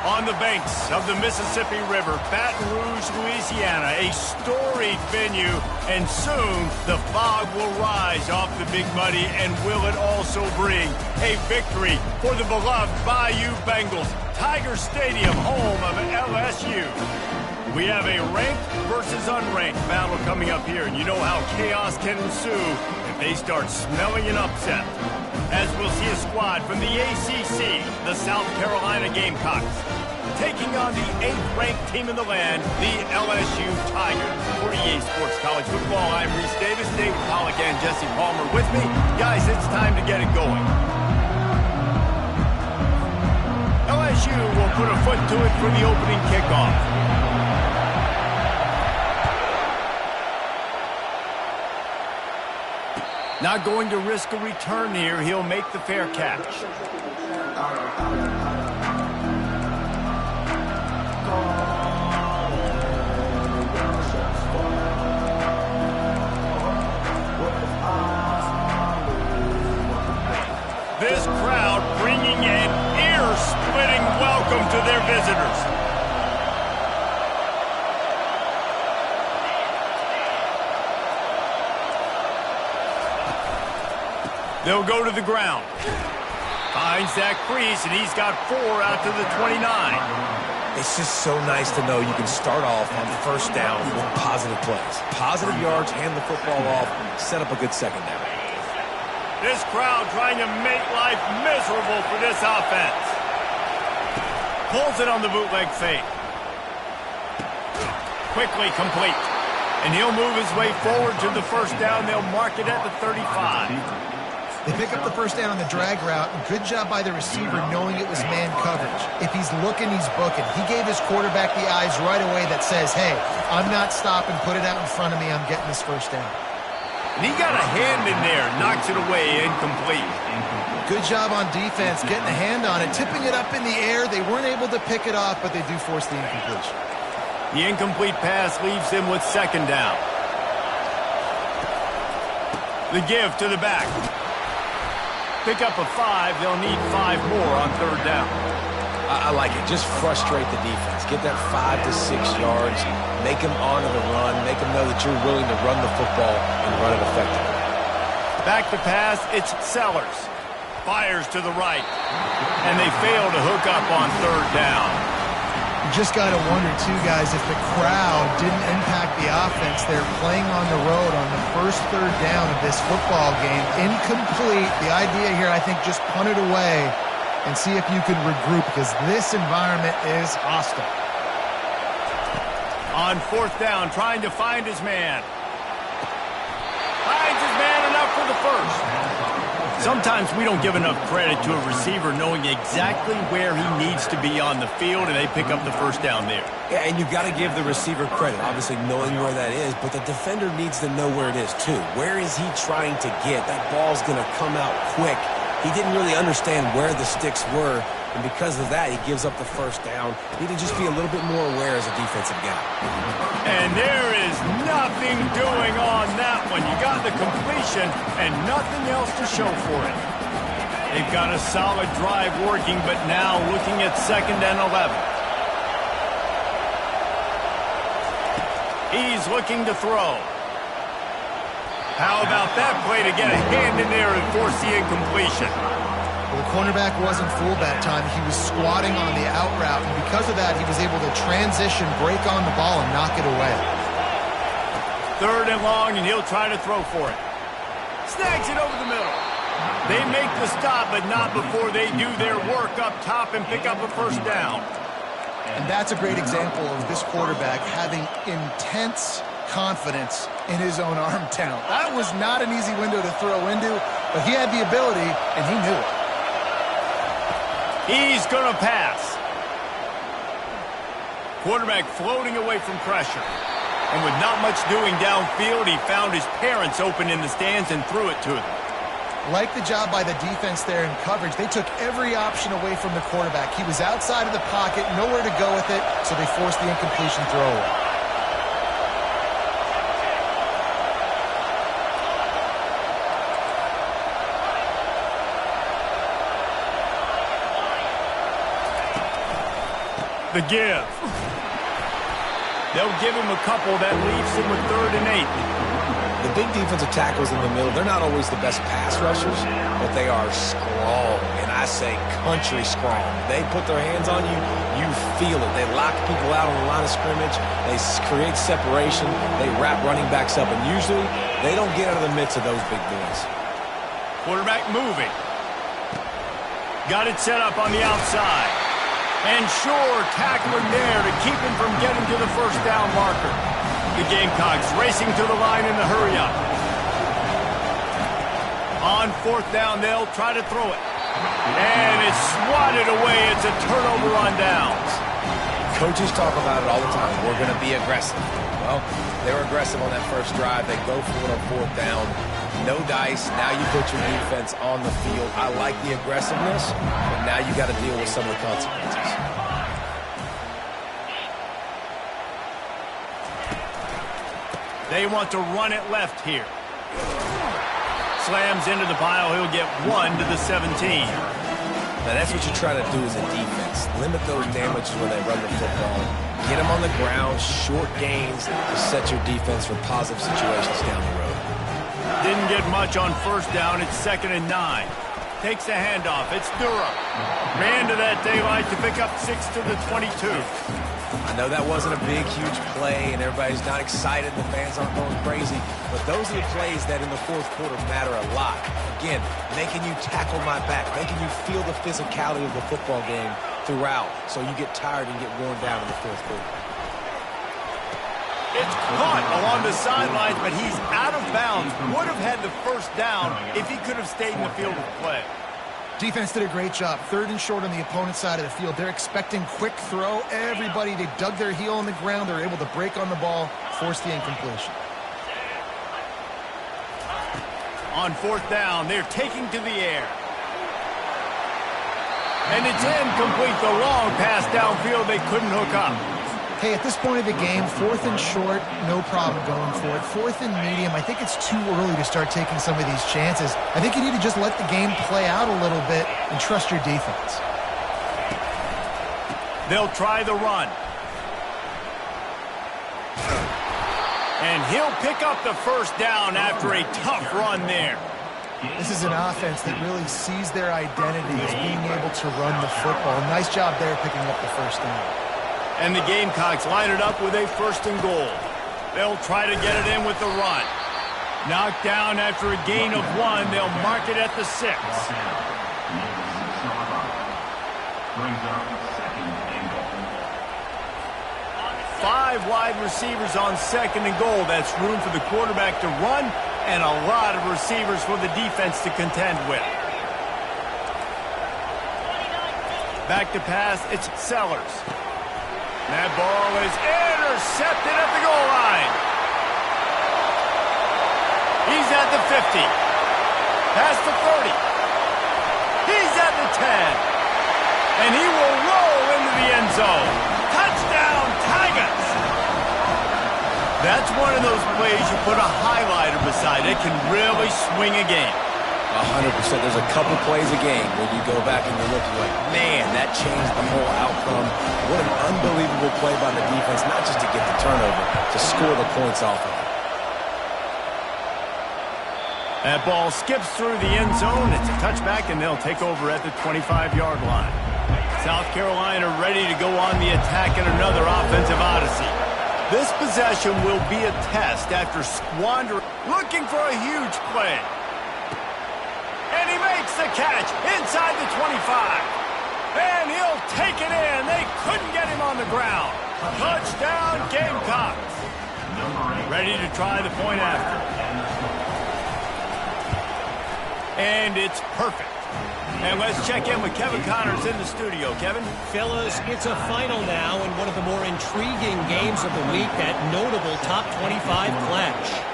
On the banks of the Mississippi River, Baton Rouge, Louisiana, a storied venue, and soon the fog will rise off the Big Muddy, and will it also bring a victory for the beloved Bayou Bengals. Tiger Stadium, home of LSU. We have a ranked versus unranked battle coming up here, and you know how chaos can ensue if they start smelling an upset. As we'll see a squad from the ACC, the South Carolina Gamecocks, taking on the 8th-ranked team in the land, the LSU Tigers. For EA Sports College Football, I'm Reese Davis, David Pollack, and Jesse Palmer with me. Guys, it's time to get it going. LSU will put a foot to it for the opening kickoff. Not going to risk a return here. He'll make the fair catch. This crowd bringing an ear-splitting welcome to their visitors. They'll go to the ground. Finds Zach Priest, and he's got 4 out to the 29. It's just so nice to know you can start off on first down with positive plays. Positive yards, hand the football off, set up a good second down. This crowd trying to make life miserable for this offense. Pulls it on the bootleg fake. Quickly complete. And he'll move his way forward to the first down. They'll mark it at the 35. They pick up the first down on the drag route. Good job by the receiver knowing it was man coverage. If he's looking, he's booking. He gave his quarterback the eyes right away that says, hey, I'm not stopping. Put it out in front of me. I'm getting this first down. And he got a hand in there. Knocks it away. Incomplete. Good job on defense getting a hand on it. Tipping it up in the air. They weren't able to pick it off, but they do force the incompletion. The incomplete pass leaves him with second down. The give to the back. Pick up a 5. They'll need 5 more on third down. I like it. Just frustrate the defense. Get that 5 to 6 yards. Make them honor the run. Make them know that you're willing to run the football and run it effectively. Back to pass. It's Sellers. Fires to the right. And they fail to hook up on third down. You just got to wonder, too, guys, if the crowd didn't impact the offense. They're playing on the road on the first third down of this football game. Incomplete. The idea here, I think, just punt it away and see if you can regroup, because this environment is hostile. On fourth down, trying to find his man. Finds his man, enough for the first. Sometimes we don't give enough credit to a receiver knowing exactly where he needs to be on the field, and they pick up the first down there. Yeah, and you've got to give the receiver credit, obviously knowing where that is, but the defender needs to know where it is too. Where is he trying to get? That ball's going to come out quick. He didn't really understand where the sticks were, and because of that, he gives up the first down. Need to just be a little bit more aware as a defensive guy. And there is nothing doing on that one. You got the completion and nothing else to show for it. They've got a solid drive working, but now looking at 2nd and 11. He's looking to throw. How about that play to get a hand in there and force the incompletion? cornerback wasn't fooled that time. He was squatting on the out route, and because of that, he was able to transition, break on the ball, and knock it away. 3rd and long, and he'll try to throw for it. Snags it over the middle. They make the stop, but not before they do their work up top and pick up a 1st down. And that's a great example of this quarterback having intense confidence in his own arm talent. That was not an easy window to throw into, but he had the ability, and he knew it. He's going to pass. Quarterback floating away from pressure. And with not much doing downfield, he found his parents open in the stands and threw it to them. Like the job by the defense there in coverage, they took every option away from the quarterback. He was outside of the pocket, nowhere to go with it, so they forced the incompletion throw away. The give. They'll give him a couple. That leaves him with 3rd and 8. The big defensive tackles in the middle, they're not always the best pass rushers, but they are strong, and I say country strong. They put their hands on you, you feel it. They lock people out on the line of scrimmage. They create separation. They wrap running backs up, and usually they don't get out of the midst of those big boys. Quarterback moving. Got it set up on the outside. And sure, tackling there to keep him from getting to the 1st down marker. The Gamecocks racing to the line in the hurry-up. On 4th down, they'll try to throw it. And it's swatted away. It's a turnover on downs. Coaches talk about it all the time. We're going to be aggressive. Well, they were aggressive on that first drive. They go for it on 4th down. No dice. Now you put your defense on the field. I like the aggressiveness, but now you got to deal with some of the consequences. They want to run it left here. Slams into the pile. He'll get 1 to the 17. Now that's what you try to do as a defense. Limit those damages when they run the football. Get them on the ground, short gains to set your defense for positive situations down the road. Didn't get much on 1st down. It's 2nd and 9. Takes the handoff. It's Durham. Ran to that daylight to pick up 6 to the 22. I know that wasn't a big, huge play, and everybody's not excited. The fans aren't going crazy. But those are the plays that in the 4th quarter matter a lot. Again, making you tackle my back, making you feel the physicality of the football game throughout, so you get tired and get worn down in the 4th quarter. It's caught along the sidelines, but he's out of bounds. Would have had the 1st down if he could have stayed in the field of play. Defense did a great job. 3rd and short on the opponent's side of the field. They're expecting quick throw. Everybody, they dug their heel on the ground. They're able to break on the ball, force the incompletion. On 4th down, they're taking to the air. And it's incomplete. The long pass downfield, they couldn't hook up. Hey, at this point of the game, 4th and short, no problem going for it. 4th and medium, I think it's too early to start taking some of these chances. I think you need to just let the game play out a little bit and trust your defense. They'll try the run. And he'll pick up the 1st down after a tough run there. This is an offense that really sees their identity as being able to run the football. Nice job there picking up the 1st down. And the Gamecocks line it up with a 1st and goal. They'll try to get it in with the run. Knocked down after a gain of 1. They'll mark it at the 6. 5 wide receivers on 2nd and goal. That's room for the quarterback to run and a lot of receivers for the defense to contend with. Back to pass, it's Sellers. That ball is intercepted at the goal line. He's at the 50. Past the 30. He's at the 10. And he will roll into the end zone. Touchdown, Tigers! That's one of those plays you put a highlighter beside. It can really swing a game. 100%. There's a couple plays a game when you go back and you're looking like, man, that changed the whole outcome. What an unbelievable play by the defense, not just to get the turnover, to score the points off of it. That ball skips through the end zone. It's a touchback, and they'll take over at the 25-yard line. South Carolina ready to go on the attack in another offensive odyssey. This possession will be a test after squandering, looking for a huge play. And he makes the catch inside the 25. And he'll take it in. They couldn't get him on the ground. Touchdown, Gamecocks. Ready to try the point after. And it's perfect. And let's check in with Kevin Connors in the studio. Kevin? Fellas, it's a final now in one of the more intriguing games of the week, that notable top 25 clash.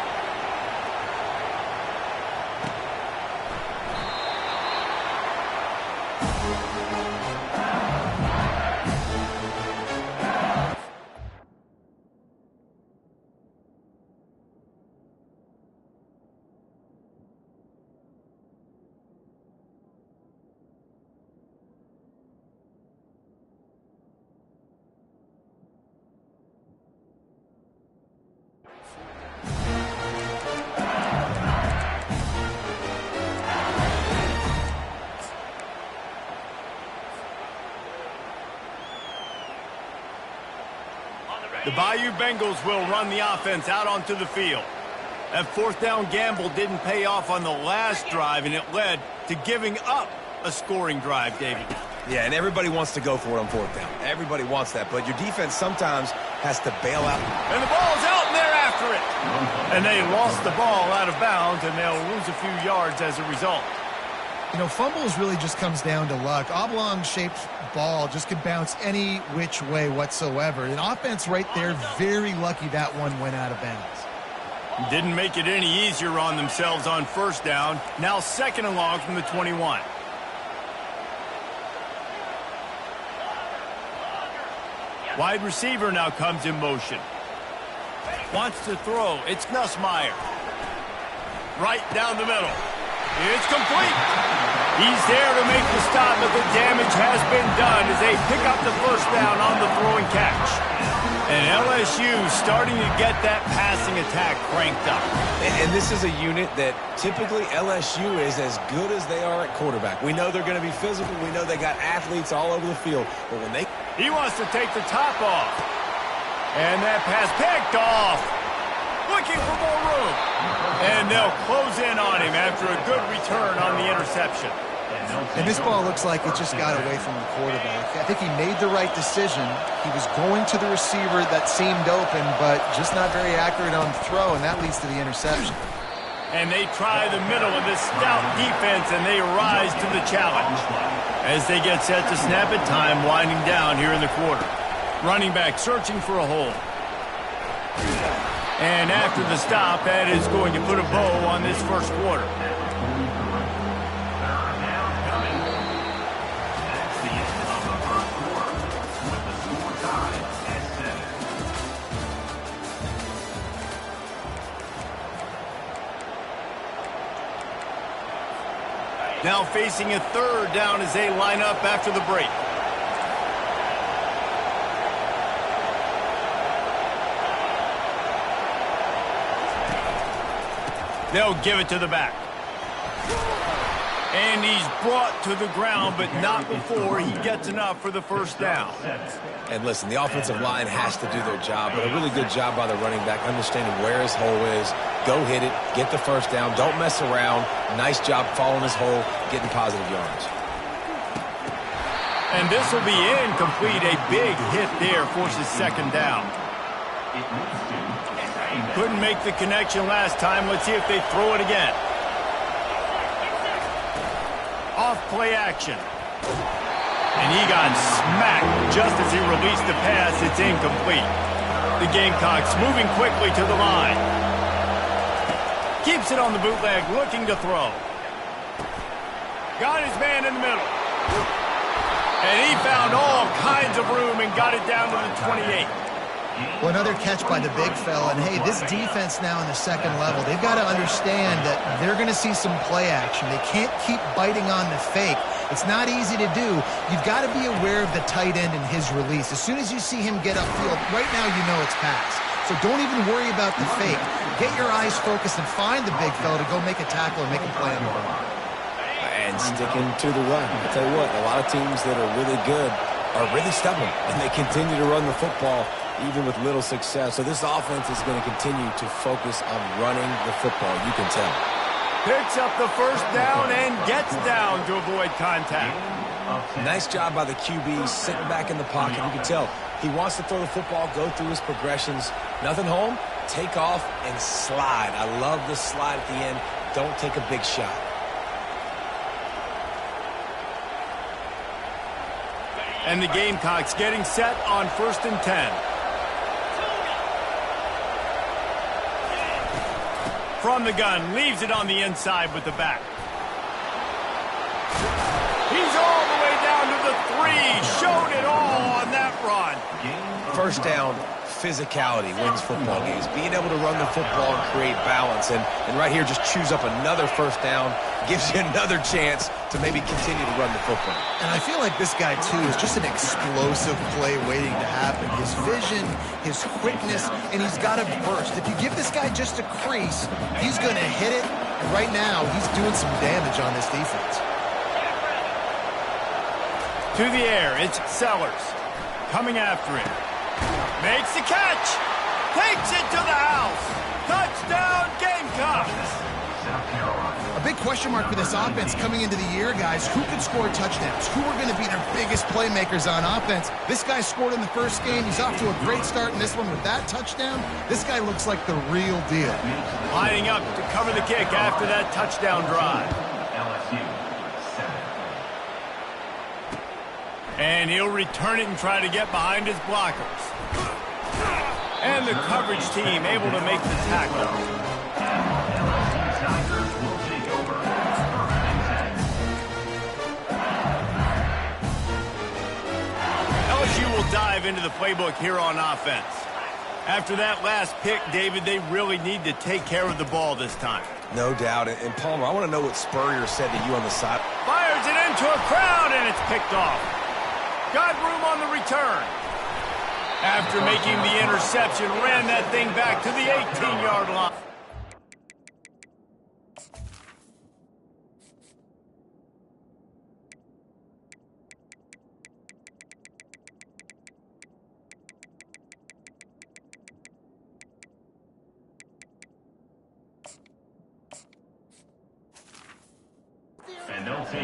The Bayou Bengals will run the offense out onto the field. That fourth down gamble didn't pay off on the last drive, and it led to giving up a scoring drive, David. Yeah, and everybody wants to go for it on fourth down. Everybody wants that, but your defense sometimes has to bail out. And the ball's out, and they're after it. And they lost the ball out of bounds, and they'll lose a few yards as a result. You know, fumbles really just comes down to luck. Oblong-shaped ball just could bounce any which way whatsoever. The offense right there, very lucky that one went out of bounds. Didn't make it any easier on themselves on first down. Now second and long from the 21. Wide receiver now comes in motion. Wants to throw. It's Nussmeier. Right down the middle. It's complete. He's there to make the stop, but the damage has been done as they pick up the first down on the throwing catch. And LSU starting to get that passing attack cranked up. And this is a unit that typically LSU is as good as they are at quarterback. We know they're going to be physical. We know they got athletes all over the field. But when they... He wants to take the top off. And that pass picked off. Looking for more room. And they'll close in on him after a good return on the interception. And this ball looks like it just got away from the quarterback. I think he made the right decision. He was going to the receiver that seemed open, but just not very accurate on the throw, and that leads to the interception. And they try the middle of this stout defense, and they rise to the challenge. As they get set to snap it, time winding down here in the quarter. Running back searching for a hole. And after the stop, that is going to put a bow on this first quarter. Now facing a third down as they line up after the break. They'll give it to the back. And he's brought to the ground, but not before he gets enough for the first down. And listen, the offensive line has to do their job, but a really good job by the running back, understanding where his hole is. Go hit it, get the first down, don't mess around. Nice job following his hole, getting positive yards. And this will be incomplete. A big hit there forces second down. Couldn't make the connection last time. Let's see if they throw it again. Off play action. And he got smacked just as he released the pass. It's incomplete. The Gamecocks moving quickly to the line. Keeps it on the bootleg, looking to throw. Got his man in the middle. And he found all kinds of room and got it down to the 28. Well, another catch by the big fella. And, hey, this defense now in the second level, they've got to understand that they're going to see some play action. They can't keep biting on the fake. It's not easy to do. You've got to be aware of the tight end and his release. As soon as you see him get upfield, right now you know it's pass. So don't even worry about the fake. Get your eyes focused and find the big fella to go make a tackle or make a play on the run. And sticking to the run. I'll tell you what, a lot of teams that are really good are really stubborn, and they continue to run the football even with little success. So this offense is going to continue to focus on running the football, you can tell. Picks up the first down and gets down to avoid contact. Nice job by the QB sitting back in the pocket. You can tell he wants to throw the football, go through his progressions. Nothing home, take off and slide. I love the slide at the end. Don't take a big shot. And the Gamecocks getting set on 1st and 10. From the gun, leaves it on the inside with the back. He's all the way down to the 3. Showed it all on that run. First down, physicality wins football games. Being able to run the football and create balance. And right here, just choose up another first down. Gives you another chance to maybe continue to run the football. And I feel like this guy, too, is just an explosive play waiting to happen. His vision, his quickness, and he's got to burst. If you give this guy just a crease, he's going to hit it. And right now, he's doing some damage on this defense. To the air, it's Sellers. Coming after him. Makes the catch. Takes it to the house. Touchdown, Gamecocks. A big question mark for this offense coming into the year, guys. Who could score touchdowns? Who are going to be their biggest playmakers on offense? This guy scored in the first game. He's off to a great start in this one with that touchdown. This guy looks like the real deal. Lining up to cover the kick after that touchdown drive. LSU 7. And he'll return it and try to get behind his blockers. And the coverage team able to make the tackle. LSU will dive into the playbook here on offense. After that last pick, David, they really need to take care of the ball this time. No doubt. And Palmer, I want to know what Spurrier said to you on the side. Fires it into a crowd, and it's picked off. Got room on the return. After making the interception, ran that thing back to the 18-yard line.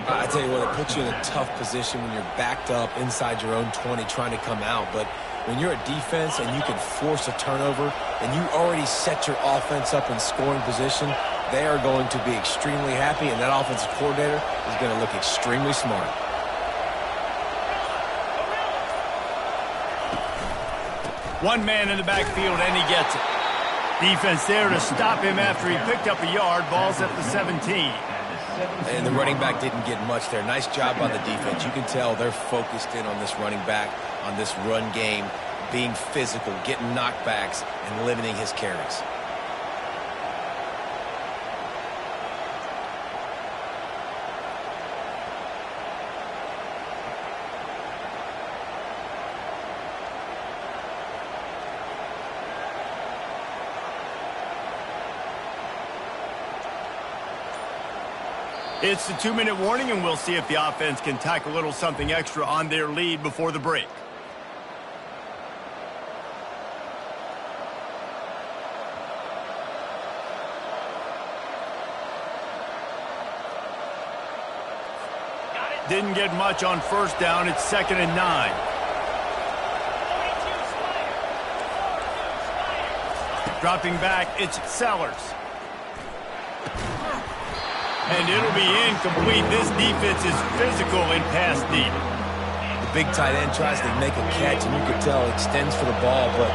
I tell you what, it puts you in a tough position when you're backed up inside your own 20 trying to come out. But when you're a defense and you can force a turnover and you already set your offense up in scoring position, they are going to be extremely happy, and that offensive coordinator is going to look extremely smart. One man in the backfield, and he gets it. Defense there to stop him after he picked up a yard. Ball's at the 17. And the running back didn't get much there. Nice job by the defense. You can tell they're focused in on this running back, on this run game, being physical, getting knockbacks, and limiting his carries. It's the 2-minute warning, and we'll see if the offense can tack a little something extra on their lead before the break. Didn't get much on first down. It's 2nd and 9. Dropping back, it's Sellers. And it'll be incomplete. This defense is physical in pass deep. The big tight end tries to make a catch, and you can tell extends for the ball, but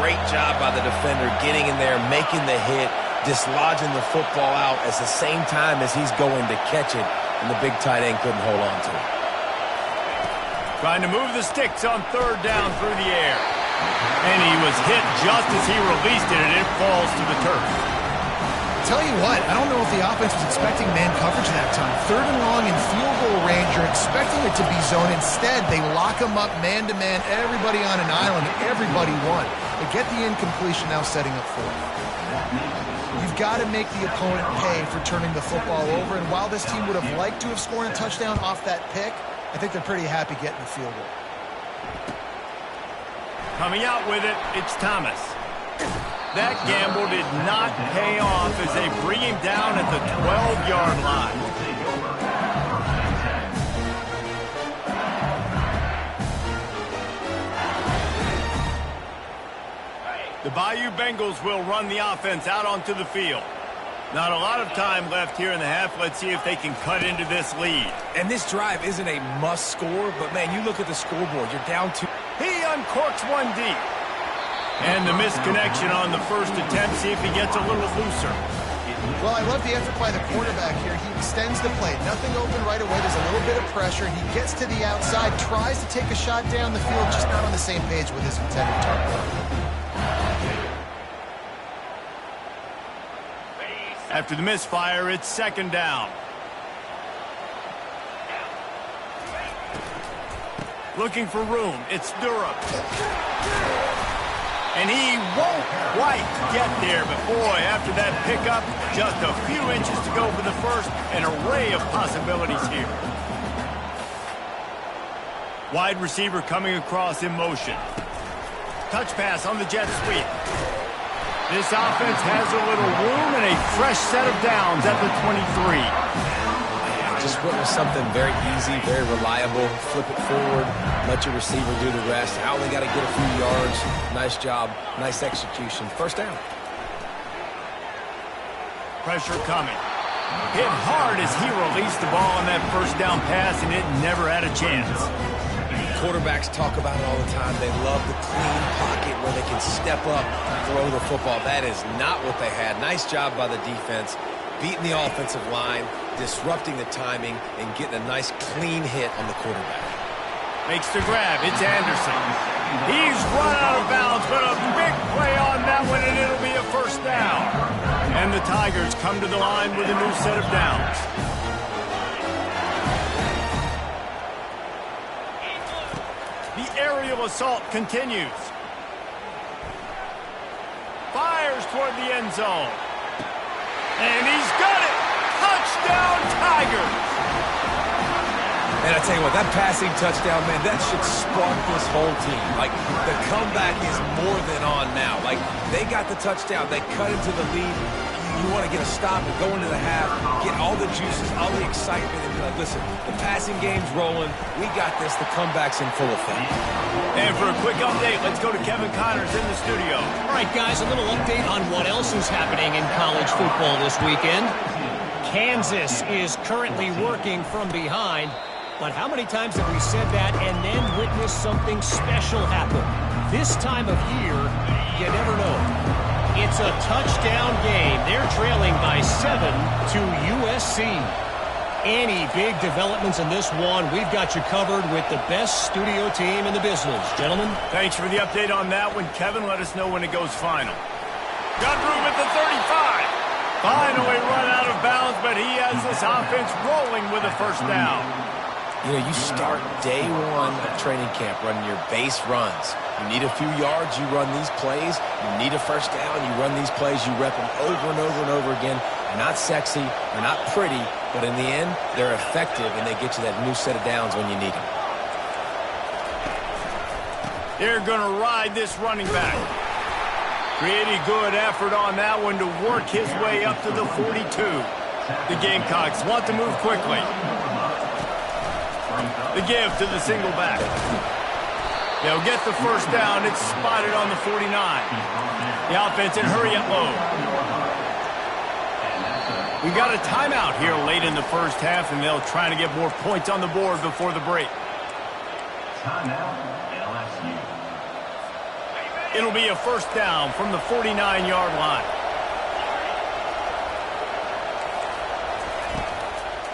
great job by the defender getting in there, making the hit, dislodging the football out at the same time as he's going to catch it, and the big tight end couldn't hold on to it. Trying to move the sticks on 3rd down through the air. And he was hit just as he released it, and it falls to the turf. Tell you what, I don't know if the offense was expecting man coverage that time. 3rd and long in field goal range, you're expecting it to be zone. Instead, they lock them up man-to-man, everybody on an island, everybody won. They get the incompletion, now setting up 4th. You've got to make the opponent pay for turning the football over, and while this team would have liked to have scored a touchdown off that pick, I think they're pretty happy getting the field goal. Coming out with it, it's Thomas. That gamble did not pay off as they bring him down at the 12-yard line. The Bayou Bengals will run the offense out onto the field. Not a lot of time left here in the half. Let's see if they can cut into this lead. And this drive isn't a must score, but man, you look at the scoreboard, you're down 2. He uncorks one deep. And the misconnection on the first attempt. See if he gets a little looser. Well, I love the effort by the quarterback here. He extends the play. Nothing open right away. There's a little bit of pressure. He gets to the outside, tries to take a shot down the field, just not on the same page with his intended target. After the misfire, it's 2nd down. Looking for room. It's Durham. And he won't quite get there, but boy, after that pickup, just a few inches to go for the first, an array of possibilities here. Wide receiver coming across in motion. Touch pass on the jet sweep. This offense has a little room and a fresh set of downs at the 23. Just witness something very easy, very reliable. Flip it forward, let your receiver do the rest. I only got to get a few yards. Nice job, nice execution. 1st down. Pressure coming. Hit hard as he released the ball on that 1st down pass, and it never had a chance. Quarterbacks talk about it all the time. They love the clean pocket where they can step up and throw the football. That is not what they had. Nice job by the defense, beating the offensive line, disrupting the timing, and getting a nice clean hit on the quarterback. Makes the grab. It's Anderson. He's run out of bounds, but a big play on that one, and it'll be a 1st down. And the Tigers come to the line with a new set of downs. The aerial assault continues. Fires toward the end zone. And he's got it! Touchdown, Tigers! And I tell you what, that passing touchdown, man, that should spark this whole team. Like, the comeback is more than on now. Like, they got the touchdown. They cut into the lead. You want to get a stop and go into the half, get all the juices, all the excitement, and be like, listen, the passing game's rolling. We got this. The comeback's in full effect. And for a quick update, let's go to Kevin Connors in the studio. All right, guys, a little update on what else is happening in college football this weekend. Kansas is currently working from behind. But how many times have we said that and then witnessed something special happen? This time of year, you never know. It's a touchdown game. They're trailing by 7 to USC. Any big developments in this one, we've got you covered with the best studio team in the business. Gentlemen. Thanks for the update on that one. Kevin, let us know when it goes final. Got room at the 35. Finally run out of bounds, but he has this offense rolling with a 1st down. You know, you start day 1 of training camp running your base runs. You need a few yards, you run these plays. You need a 1st down, you run these plays. You rep them over and over and over again. They're not sexy, they're not pretty, but in the end, they're effective, and they get you that new set of downs when you need them. They're going to ride this running back. Pretty good effort on that one to work his way up to the 42. The Gamecocks want to move quickly. The give to the single back. They'll get the 1st down. It's spotted on the 49. The offense in hurry up mode. We've got a timeout here late in the 1st half, and they'll try to get more points on the board before the break. Timeout, LSU. It'll be a 1st down from the 49-yard line.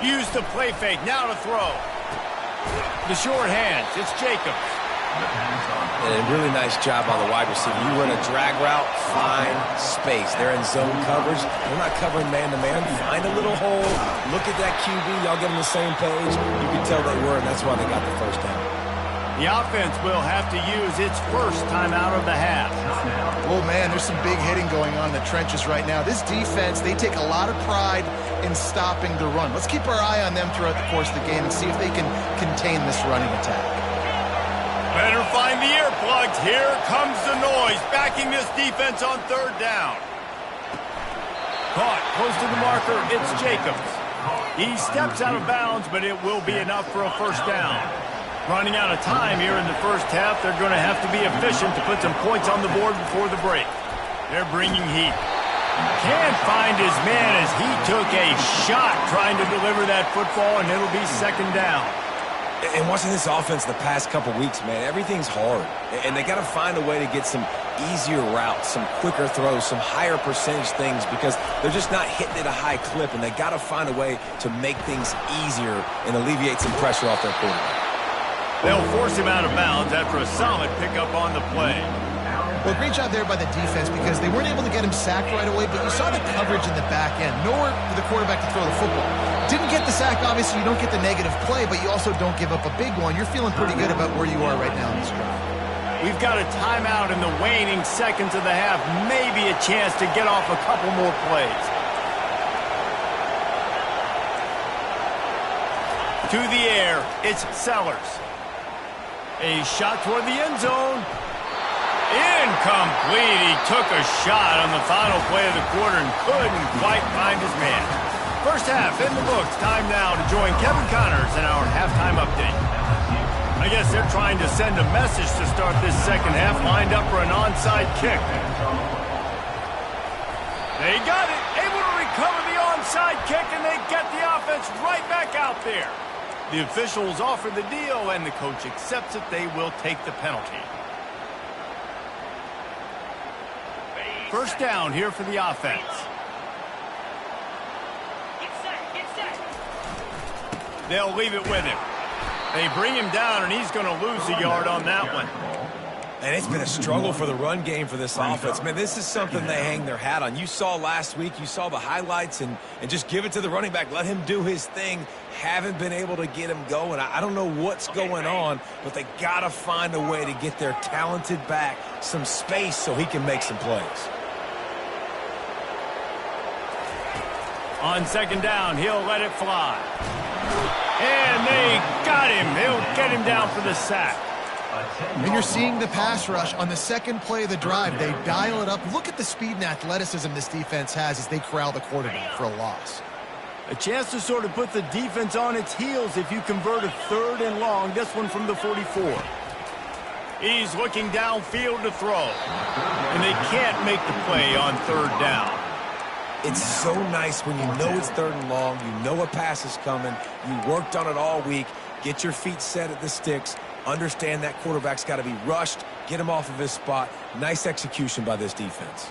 Use the play fake. Now to throw. The short hands. It's Jacobs. And a really nice job on the wide receiver. You run a drag route, find space. They're in zone coverage. They're not covering man-to-man. Find a little hole. Look at that QB. Y'all get on the same page. You can tell they were, and that's why they got the first down. The offense will have to use its first timeout of the half. Oh, man, there's some big hitting going on in the trenches right now. This defense, they take a lot of pride in stopping the run. Let's keep our eye on them throughout the course of the game and see if they can contain this running attack. Better find the earplugs. Here comes the noise, backing this defense on third down. Caught close to the marker, it's Jacobs. He steps out of bounds, but it will be enough for a first down. Running out of time here in the first half, they're going to have to be efficient to put some points on the board before the break. They're bringing heat. Can't find his man as he took a shot trying to deliver that football, and it'll be second down. And watching this offense the past couple weeks, man, everything's hard. And they got to find a way to get some easier routes, some quicker throws, some higher percentage things because they're just not hitting at a high clip, and they got to find a way to make things easier and alleviate some pressure off their quarterback. They'll force him out of bounds after a solid pickup on the play. Well, great job there by the defense because they weren't able to get him sacked right away, but you saw the coverage in the back end. Nowhere for the quarterback to throw the football. Didn't get the sack, obviously. You don't get the negative play, but you also don't give up a big one. You're feeling pretty good about where you are right now in this drive. We've got a timeout in the waning seconds of the half. Maybe a chance to get off a couple more plays. To the air, it's Sellers. A shot toward the end zone. Incomplete. He took a shot on the final play of the quarter and couldn't quite find his man. First half in the books. Time now to join Kevin Connors in our halftime update. I guess they're trying to send a message to start this second half, lined up for an onside kick. They got it. Able to recover the onside kick, and they get the offense right back out there. The officials offer the deal, and the coach accepts it. They will take the penalty. First down here for the offense. They'll leave it with him. They bring him down, and he's going to lose a yard on that one. And it's been a struggle for the run game for this offense. Man, this is something they hang their hat on. You saw last week, you saw the highlights, and just give it to the running back. Let him do his thing. Haven't been able to get him going. I don't know what's going on, but they got to find a way to get their talented back some space so he can make some plays. On second down, he'll let it fly. And they got him. They'll get him down for the sack. And you're seeing the pass rush on the second play of the drive. They dial it up. Look at the speed and athleticism this defense has as they corral the quarterback for a loss. A chance to sort of put the defense on its heels if you convert a third and long. This one from the 44. He's looking downfield to throw. And they can't make the play on third down. It's so nice when you know it's third and long, you know a pass is coming, you worked on it all week, get your feet set at the sticks, understand that quarterback's got to be rushed, get him off of his spot. Nice execution by this defense.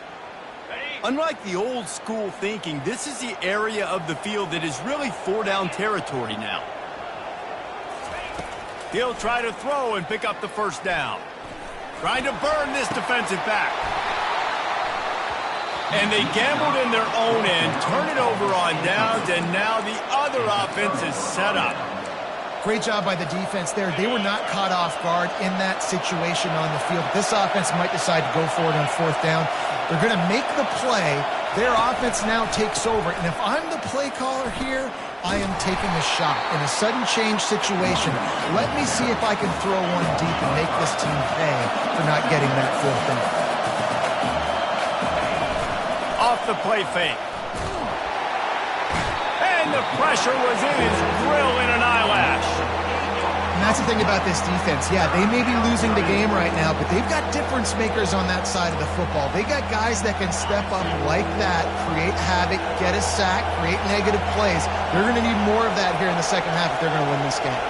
Unlike the old school thinking, this is the area of the field that is really four-down territory now. He'll try to throw and pick up the first down. Trying to burn this defensive back. And they gambled in their own end, turn it over on downs, and now the other offense is set up. Great job by the defense there. They were not caught off guard in that situation on the field. This offense might decide to go for it on fourth down. They're going to make the play. Their offense now takes over. And if I'm the play caller here, I am taking a shot. In a sudden change situation, let me see if I can throw one deep and make this team pay for not getting that fourth down. Off the play fake. And the pressure was in his grill in an eyelash. And that's the thing about this defense. Yeah, they may be losing the game right now, but they've got difference makers on that side of the football. They got guys that can step up like that, create havoc, get a sack, create negative plays. They're going to need more of that here in the second half if they're going to win this game.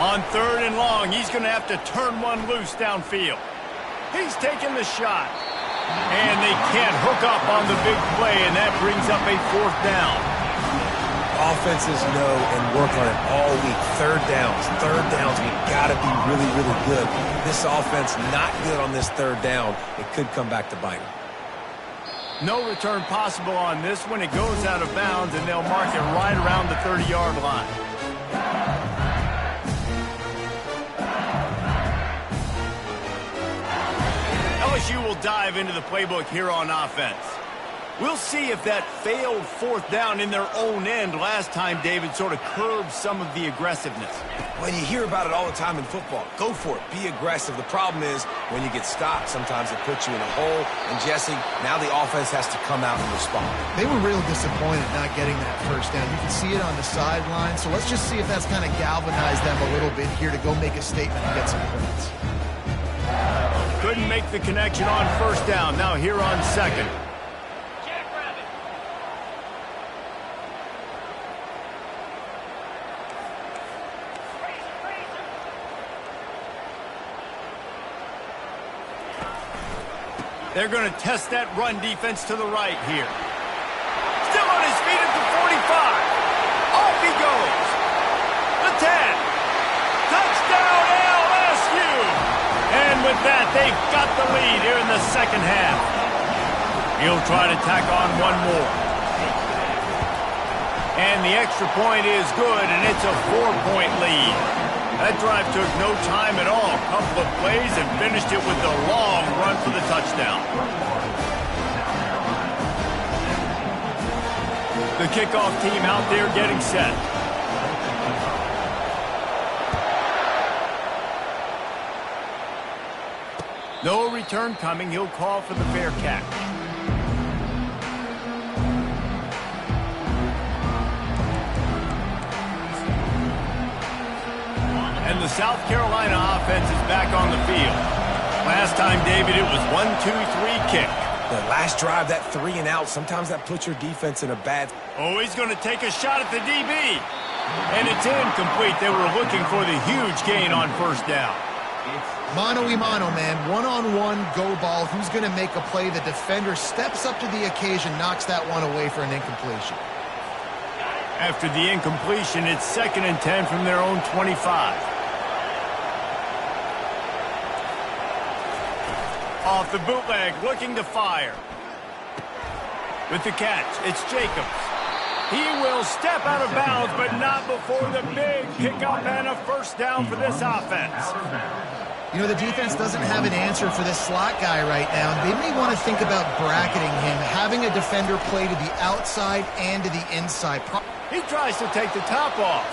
On third and long, he's going to have to turn one loose downfield. He's taking the shot. And they can't hook up on the big play, and that brings up a fourth down. offenses know and work on it all week. Third downs, we got to be really, really good. This offense not good on this third down. It could come back to bite them. No return possible on this one. It goes out of bounds, and they'll mark it right around the 30-yard line. LSU will dive into the playbook here on offense. We'll see if that failed fourth down in their own end last time, David, sort of curbed some of the aggressiveness. Well, you hear about it all the time in football. Go for it. Be aggressive. The problem is when you get stopped, sometimes it puts you in a hole. And, Jesse, now the offense has to come out and respond. They were real disappointed not getting that first down. You can see it on the sideline. So let's just see if that's kind of galvanized them a little bit here to go make a statement and get some points. Couldn't make the connection on first down. Now here on second. They're going to test that run defense to the right here. Still on his feet at the 45. Off he goes. The 10. Touchdown LSU. And with that, they've got the lead here in the second half. He'll try to tack on one more. And the extra point is good, and it's a 4-point lead. That drive took no time at all. A couple of plays and finished it with the long run for the touchdown. The kickoff team out there getting set. No return coming. He'll call for the fair catch. And the South Carolina offense is back on the field. Last time, David, it was 1-2-3 kick. The last drive, that 3 and out, sometimes that puts your defense in a bad... Oh, he's going to take a shot at the DB. And it's incomplete. They were looking for the huge gain on first down. Mano-a-mano, man. One-on-one, go ball. Who's going to make a play? The defender steps up to the occasion, knocks that one away for an incompletion. After the incompletion, it's 2nd and 10 from their own 25. Off the bootleg, looking to fire. With the catch, it's Jacobs. He will step out of bounds, but not before the big pickup and a first down for this offense. You know, the defense doesn't have an answer for this slot guy right now. They may want to think about bracketing him, having a defender play to the outside and to the inside. He tries to take the top off.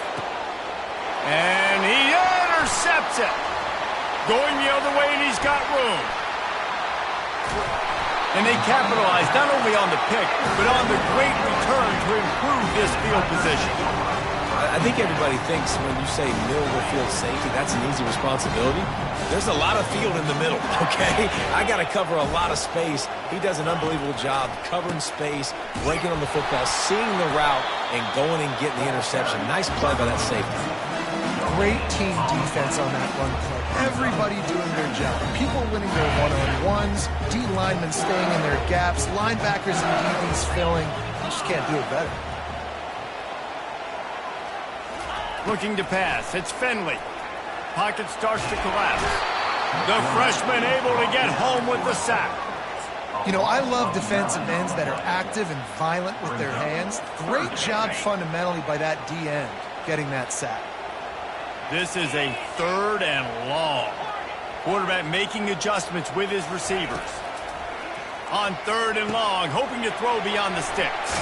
And he intercepts it. Going the other way, and he's got room. And they capitalize not only on the pick, but on the great return to improve this field position. I think everybody thinks when you say middle of the field safety, that's an easy responsibility. There's a lot of field in the middle, okay? I got to cover a lot of space. He does an unbelievable job covering space, breaking on the football, seeing the route, and going and getting the interception. Nice play by that safety. Great team defense on that run play. Everybody doing their job. People winning their one-on-ones, D linemen staying in their gaps, linebackers and DBs filling. You just can't do it better. Looking to pass. It's Finley. Pocket starts to collapse. The freshman able to get home with the sack. You know, I love defensive ends that are active and violent with their hands. Great job fundamentally by that D end getting that sack. This is a 3rd and long. Quarterback making adjustments with his receivers. On 3rd and long, hoping to throw beyond the sticks.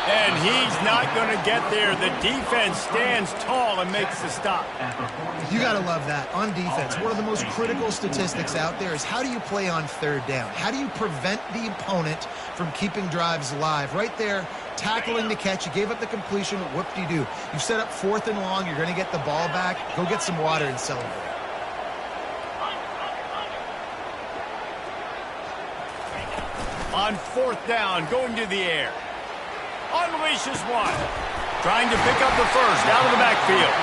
And he's not going to get there. The defense stands tall and makes the stop. You got to love that. On defense, one of the most critical statistics out there is how do you play on 3rd down? How do you prevent the opponent from keeping drives alive? Right there, tackling the catch. You gave up the completion. Whoop-de-doo. You set up 4th and long. You're going to get the ball back. Go get some water and celebrate. On 4th down, going to the air. Unleashes one. Trying to pick up the first out of the backfield.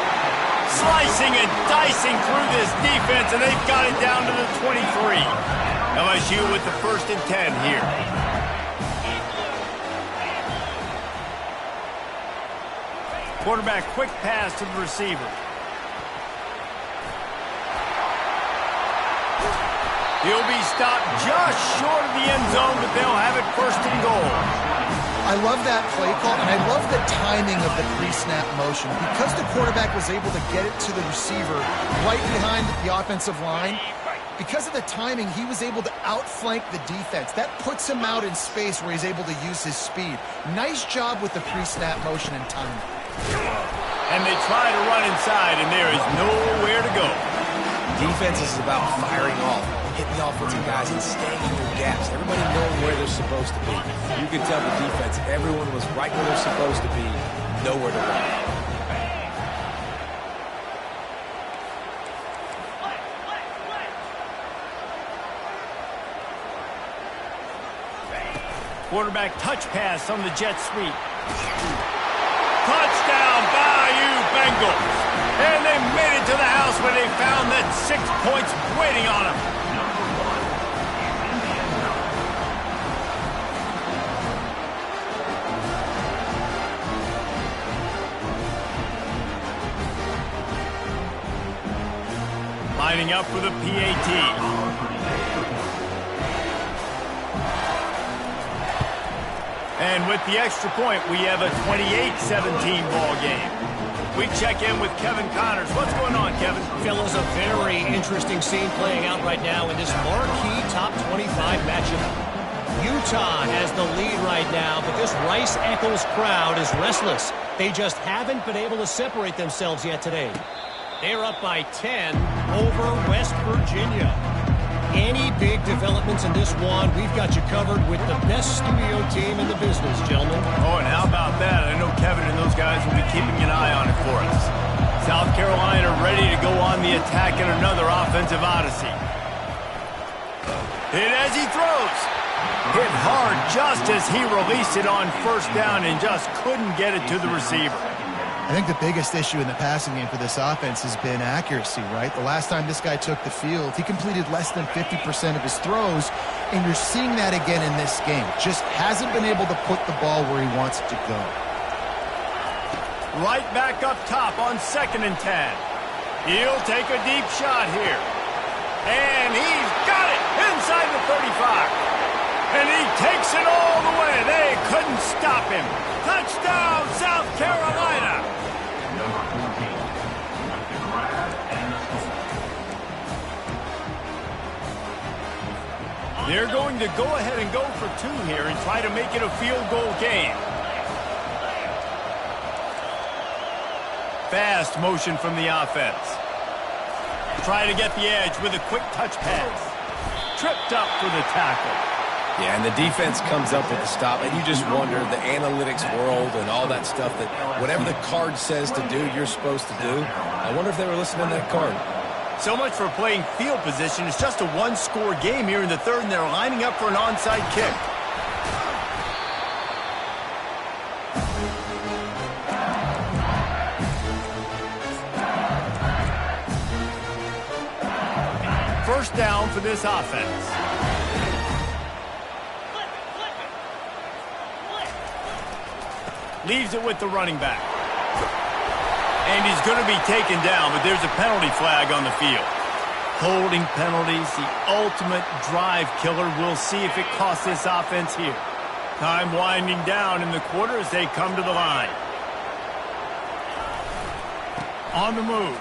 Slicing and dicing through this defense, and they've got it down to the 23. LSU with the 1st and 10 here. Quarterback quick pass to the receiver. He'll be stopped just short of the end zone, but they'll have it first and goal. I love that play call, and I love the timing of the pre-snap motion. Because the quarterback was able to get it to the receiver right behind the offensive line, because of the timing, he was able to outflank the defense. That puts him out in space where he's able to use his speed. Nice job with the pre-snap motion and timing. And they try to run inside, and there is nowhere to go. Defense is about firing off, hitting the offensive guys and staying in your gaps. Everybody knowing where they're supposed to be. You can tell the defense, everyone was right where they're supposed to be, nowhere to run. Quarterback touch pass on the jet sweep. Touchdown, Bayou Bengals. And they made it to the house where they found that 6 points waiting on them. Lining up for the PAT. And with the extra point, we have a 28-17 ball game. We check in with Kevin Connors. What's going on, Kevin? Fellas, a very interesting scene playing out right now in this marquee top 25 matchup. Utah has the lead right now, but this Rice-Eccles crowd is restless. They just haven't been able to separate themselves yet today. They're up by 10 over West Virginia. Any big developments in this one, we've got you covered with the best studio team in the business, gentlemen. Oh, and how about that? I know Kevin and those guys will be keeping an eye on it for us. South Carolina ready to go on the attack in another offensive odyssey. Hit as he throws. Hit hard just as he released it on first down and just couldn't get it to the receiver. I think the biggest issue in the passing game for this offense has been accuracy, right? The last time this guy took the field, he completed less than 50% of his throws, and you're seeing that again in this game. Just hasn't been able to put the ball where he wants it to go. Right back up top on 2nd and 10. He'll take a deep shot here. And he's got it inside the 35. And he takes it all the way. They couldn't stop him. Touchdown, South Carolina. Number 14 with the grab and the score. They're going to go ahead and go for 2 here and try to make it a field goal game. Fast motion from the offense. Try to get the edge with a quick touch pass. Tripped up for the tackle. Yeah, and the defense comes up with the stop, and you just wonder, the analytics world and all that stuff, that whatever the card says to do, you're supposed to do. I wonder if they were listening to that card. So much for playing field position. It's just a one-score game here in the third, and they're lining up for an onside kick. First down for this offense. Leaves it with the running back. And he's going to be taken down, but there's a penalty flag on the field. Holding penalties, the ultimate drive killer. We'll see if it costs this offense here. Time winding down in the quarter as they come to the line. On the move.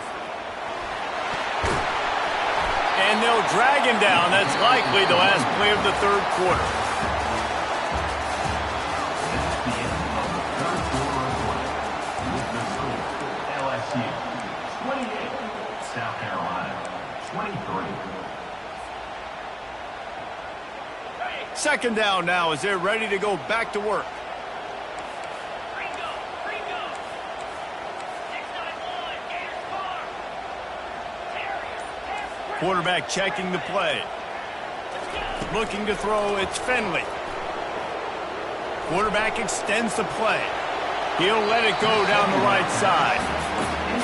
And they'll drag him down. That's likely the last play of the third quarter. LSU 28, South Carolina 23. Second down now as they're ready to go back to work. Quarterback checking the play. Looking to throw, it's Finley. Quarterback extends the play. He'll let it go down the right side.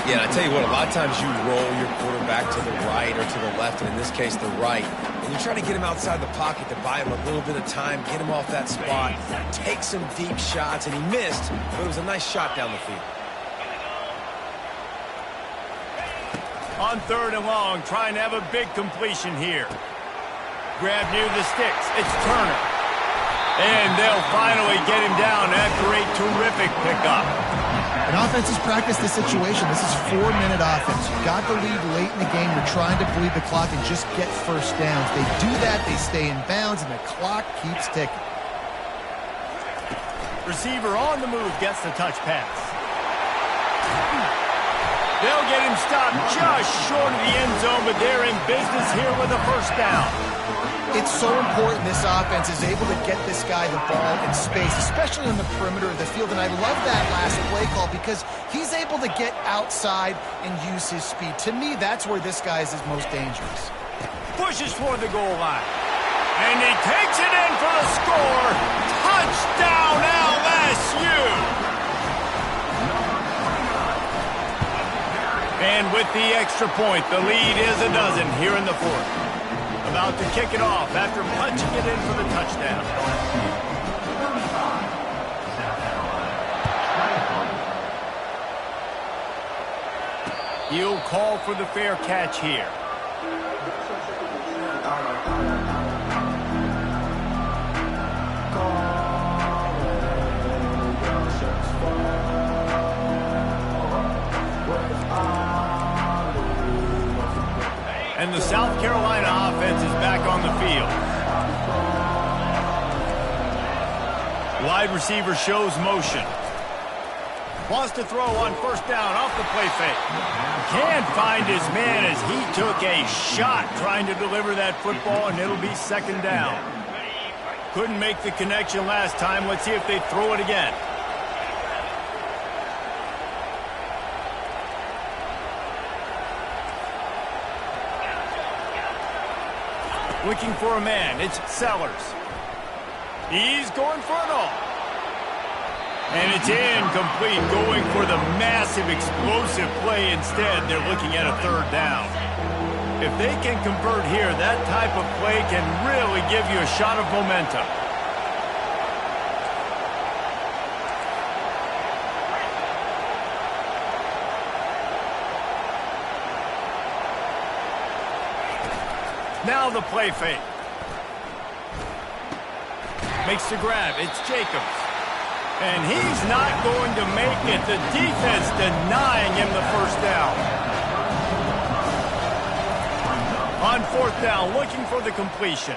Yeah, and I tell you what, a lot of times you roll your quarterback to the right or to the left, and in this case, the right. And you try to get him outside the pocket to buy him a little bit of time, get him off that spot, take some deep shots, and he missed, but it was a nice shot down the field. On 3rd and long, trying to have a big completion here. Grab near the sticks. It's Turner. And they'll finally get him down after a terrific pickup. And offenses practice this situation. This is 4-minute offense. You got the lead late in the game. You're trying to bleed the clock and just get first downs. They do that, they stay in bounds, and the clock keeps ticking. Receiver on the move gets the touch pass. They'll get him stopped just short of the end zone, but they're in business here with a first down. It's so important this offense is able to get this guy the ball in space, especially on the perimeter of the field. And I love that last play call because he's able to get outside and use his speed. To me, that's where this guy is his most dangerous. Pushes toward the goal line. And he takes it in for the score. Touchdown, LSU! And with the extra point, the lead is a dozen here in the 4th. About to kick it off after punching it in for the touchdown. He'll call for the fair catch here. And the South Carolina offense is back on the field. Wide receiver shows motion. Wants to throw on first down off the play fake. Can't find his man as he took a shot trying to deliver that football, and it'll be 2nd down. Couldn't make the connection last time. Let's see if they throw it again. Looking for a man. It's Sellers. He's going for it all. And it's incomplete, going for the massive explosive play instead. They're looking at a 3rd down. If they can convert here, that type of play can really give you a shot of momentum. Now the play fake. Makes the grab. It's Jacobs. And he's not going to make it. The defense denying him the first down. On 4th down, looking for the completion.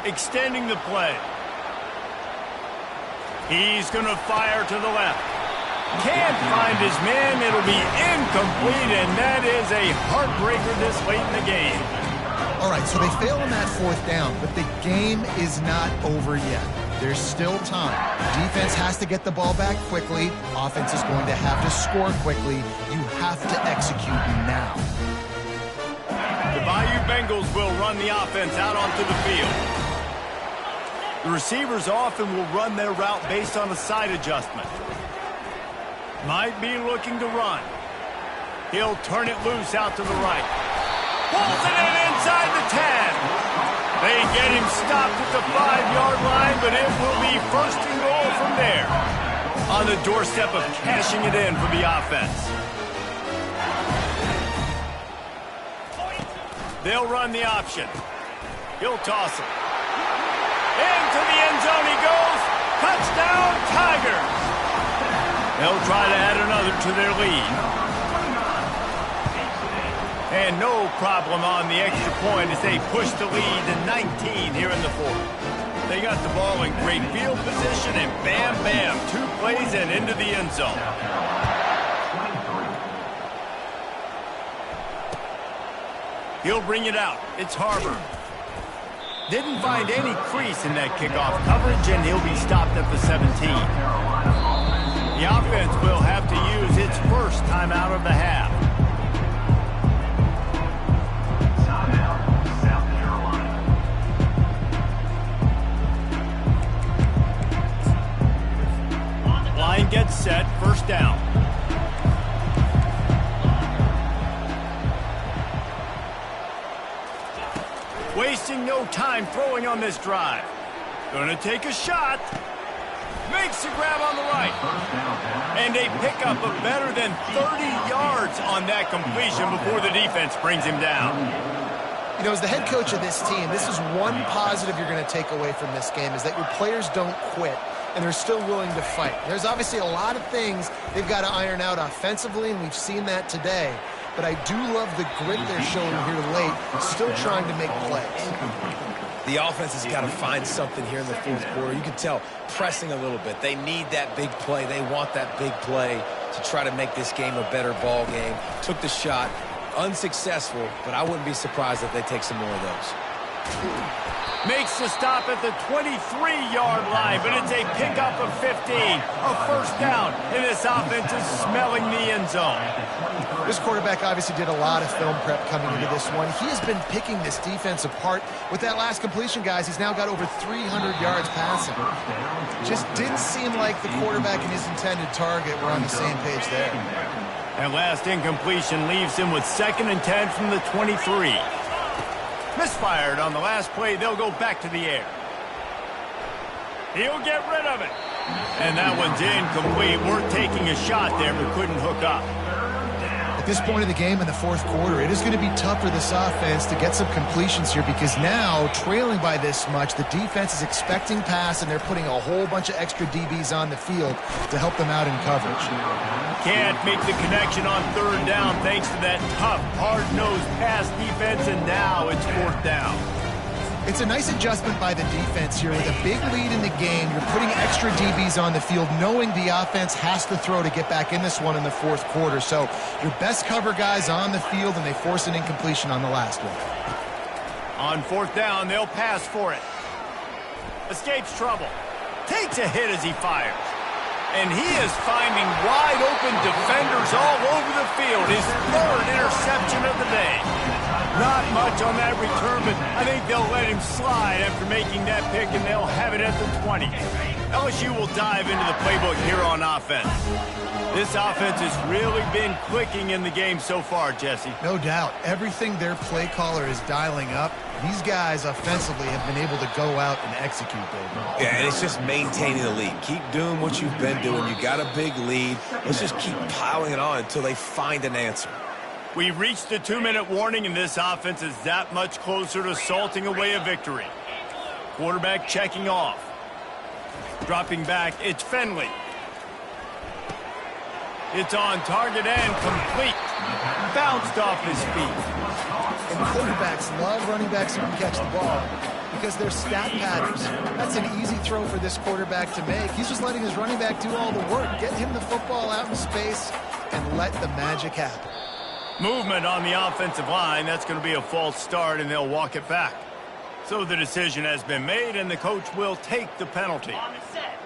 Extending the play. He's going to fire to the left. Can't find his man. It'll be incomplete, and that is a heartbreaker this late in the game. All right, so they fail on that 4th down, but the game is not over yet. There's still time. Defense has to get the ball back quickly. Offense is going to have to score quickly. You have to execute now. The Bayou Bengals will run the offense out onto the field. The receivers often will run their route based on a side adjustment. Might be looking to run. He'll turn it loose out to the right. Pulls it in inside the 10. They get him stopped at the 5-yard line, but it will be 1st and goal from there. On the doorstep of cashing it in for the offense. They'll run the option. He'll toss it. Into the end zone he goes. Touchdown, Tigers. They'll try to add another to their lead. And no problem on the extra point as they push the lead to 19 here in the 4th. They got the ball in great field position, and bam, bam, 2 plays and into the end zone. He'll bring it out. It's Harbor. Didn't find any crease in that kickoff coverage, and he'll be stopped at the 17. The offense will have to use its first timeout of the half. Line gets set, first down. Wasting no time throwing on this drive. Gonna take a shot. Makes the grab on the right. And a pickup of better than 30 yards on that completion before the defense brings him down. You know, as the head coach of this team, this is one positive you're going to take away from this game, is that your players don't quit, and they're still willing to fight. There's obviously a lot of things they've got to iron out offensively, and we've seen that today. But I do love the grit they're showing here late, still trying to make plays. The offense has got to find something here in the fourth quarter. You can tell pressing a little bit. They need that big play. They want that big play to try to make this game a better ball game. Took the shot. Unsuccessful, but I wouldn't be surprised if they take some more of those. Makes the stop at the 23-yard line, but it's a pickup of 15. A first down, and this offense is smelling the end zone. This quarterback obviously did a lot of film prep coming into this one. He has been picking this defense apart. With that last completion, guys, he's now got over 300 yards passing. Just didn't seem like the quarterback and his intended target were on the same page there. That last incompletion leaves him with 2nd and 10 from the 23. Misfired on the last play. They'll go back to the air. He'll get rid of it. And that one's incomplete. Worth taking a shot there, but couldn't hook up. At this point of the game in the fourth quarter, it is going to be tough for this offense to get some completions here, because now, trailing by this much, the defense is expecting pass, and they're putting a whole bunch of extra DBs on the field to help them out in coverage. Can't make the connection on 3rd down thanks to that tough, hard-nosed pass defense, and now it's 4th down. It's a nice adjustment by the defense here. With a big lead in the game, you're putting extra DBs on the field, knowing the offense has to throw to get back in this one in the fourth quarter. So your best cover guys on the field, and they force an incompletion on the last one. On 4th down, they'll pass for it. Escapes trouble. Takes a hit as he fires. And he is finding wide-open defenders all over the field. His 3rd interception of the day. Not much on that return, but I think they'll let him slide after making that pick, and they'll have it at the 20. LSU will dive into the playbook here on offense. This offense has really been clicking in the game so far, Jesse. No doubt. Everything their play caller is dialing up, these guys offensively have been able to go out and execute, baby. Yeah, and it's just maintaining the lead. Keep doing what you've been doing. You got a big lead. Let's just keep piling it on until they find an answer. We've reached the 2-minute warning, and this offense is that much closer to salting away a victory. Quarterback checking off. Dropping back, it's Finley. It's on target and complete. Bounced off his feet. And quarterbacks love running backs who can catch the ball because they're stat patterns. That's an easy throw for this quarterback to make. He's just letting his running back do all the work. Get him the football out in space and let the magic happen. Movement on the offensive line. That's going to be a false start, and they'll walk it back. So the decision has been made, and the coach will take the penalty.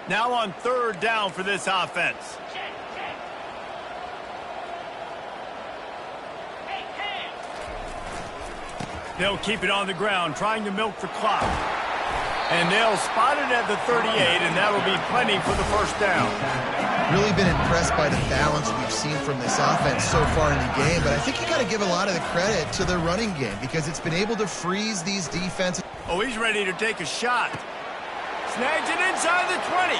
Now on 3rd down for this offense. They'll keep it on the ground, trying to milk the clock. And they'll spot it at the 38, and that'll be plenty for the first down. Really been impressed by the balance we've seen from this offense so far in the game, but I think you got to give a lot of the credit to the running game because it's been able to freeze these defenses. Oh, he's ready to take a shot. Snags it inside the 20.